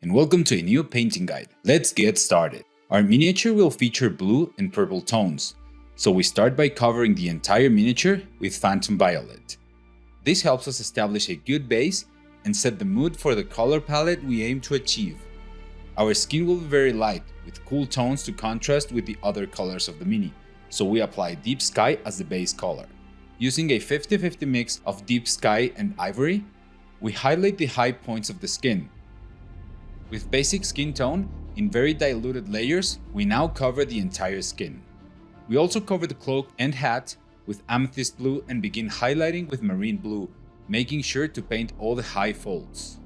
and welcome to a new painting guide. Let's get started. Our miniature will feature blue and purple tones, so we start by covering the entire miniature with Phantom Violet. This helps us establish a good base and set the mood for the color palette we aim to achieve. Our skin will be very light, with cool tones to contrast with the other colors of the mini, so we apply Deep Sky as the base color. Using a 50-50 mix of Deep Sky and Ivory, we highlight the high points of the skin. With basic skin tone, in very diluted layers, we now cover the entire skin. We also cover the cloak and hat with amethyst blue and begin highlighting with marine blue, making sure to paint all the high folds.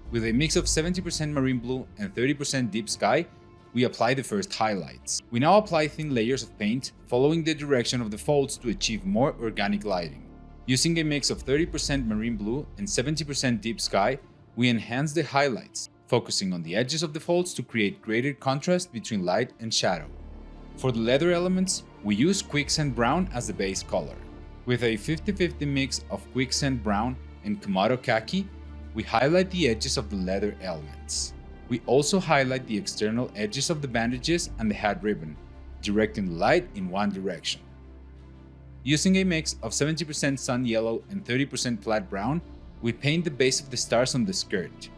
With a mix of 70% marine blue and 30% deep sky, we apply the first highlights. We now apply thin layers of paint, following the direction of the folds to achieve more organic lighting. Using a mix of 30% marine blue and 70% deep sky, we enhance the highlights, focusing on the edges of the folds to create greater contrast between light and shadow. For the leather elements, we use Quicksand brown as the base color. With a 50-50 mix of Quicksand brown and Komodo khaki, we highlight the edges of the leather elements. We also highlight the external edges of the bandages and the hat ribbon, directing the light in one direction. Using a mix of 70% sun yellow and 30% flat brown, we paint the base of the stars on the skirt.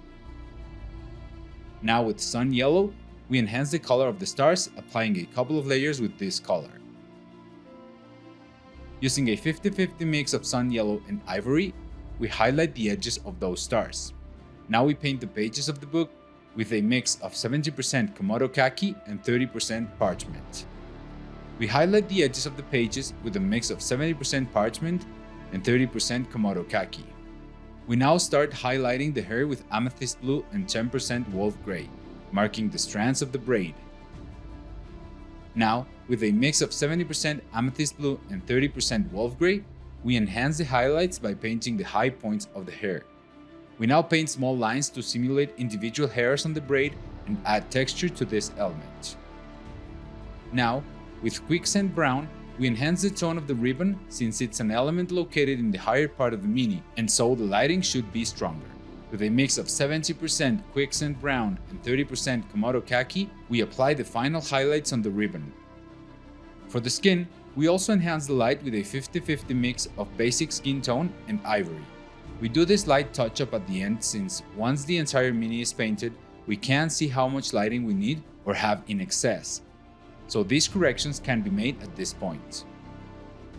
Now with sun yellow, we enhance the color of the stars, applying a couple of layers with this color. Using a 50-50 mix of sun yellow and ivory, we highlight the edges of those stars. Now we paint the pages of the book with a mix of 70% Komodo khaki and 30% Parchment. We highlight the edges of the pages with a mix of 70% Parchment and 30% Komodo khaki. We now start highlighting the hair with amethyst blue and 10% wolf gray, marking the strands of the braid. Now, with a mix of 70% amethyst blue and 30% wolf gray, we enhance the highlights by painting the high points of the hair. We now paint small lines to simulate individual hairs on the braid and add texture to this element. Now, with Quicksand brown, we enhance the tone of the ribbon since it's an element located in the higher part of the mini, and so the lighting should be stronger. With a mix of 70% Quicksand brown and 30% Komodo khaki, we apply the final highlights on the ribbon. For the skin, we also enhance the light with a 50-50 mix of basic skin tone and ivory. We do this light touch-up at the end since once the entire mini is painted, we can't see how much lighting we need or have in excess, so these corrections can be made at this point.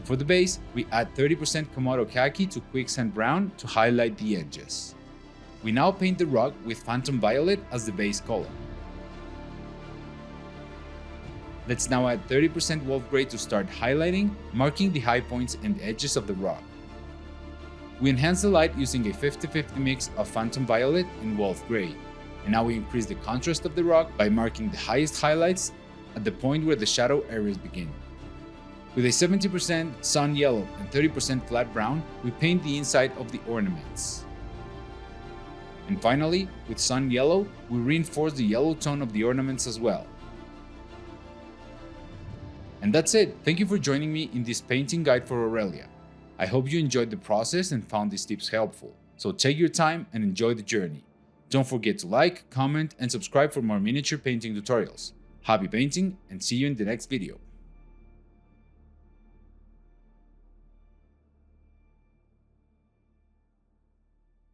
For the base, we add 30% Komodo khaki to Quicksand brown to highlight the edges. We now paint the rug with Phantom Violet as the base color. Let's now add 30% wolf gray to start highlighting, marking the high points and edges of the rug. We enhance the light using a 50-50 mix of Phantom Violet and wolf gray, and now we increase the contrast of the rug by marking the highest highlights at the point where the shadow areas begin. With a 70% sun yellow and 30% flat brown, we paint the inside of the ornaments. And finally, with sun yellow, we reinforce the yellow tone of the ornaments as well. And that's it. Thank you for joining me in this painting guide for Aurelia. I hope you enjoyed the process and found these tips helpful. So take your time and enjoy the journey. Don't forget to like, comment, and subscribe for more miniature painting tutorials. Happy painting, and see you in the next video.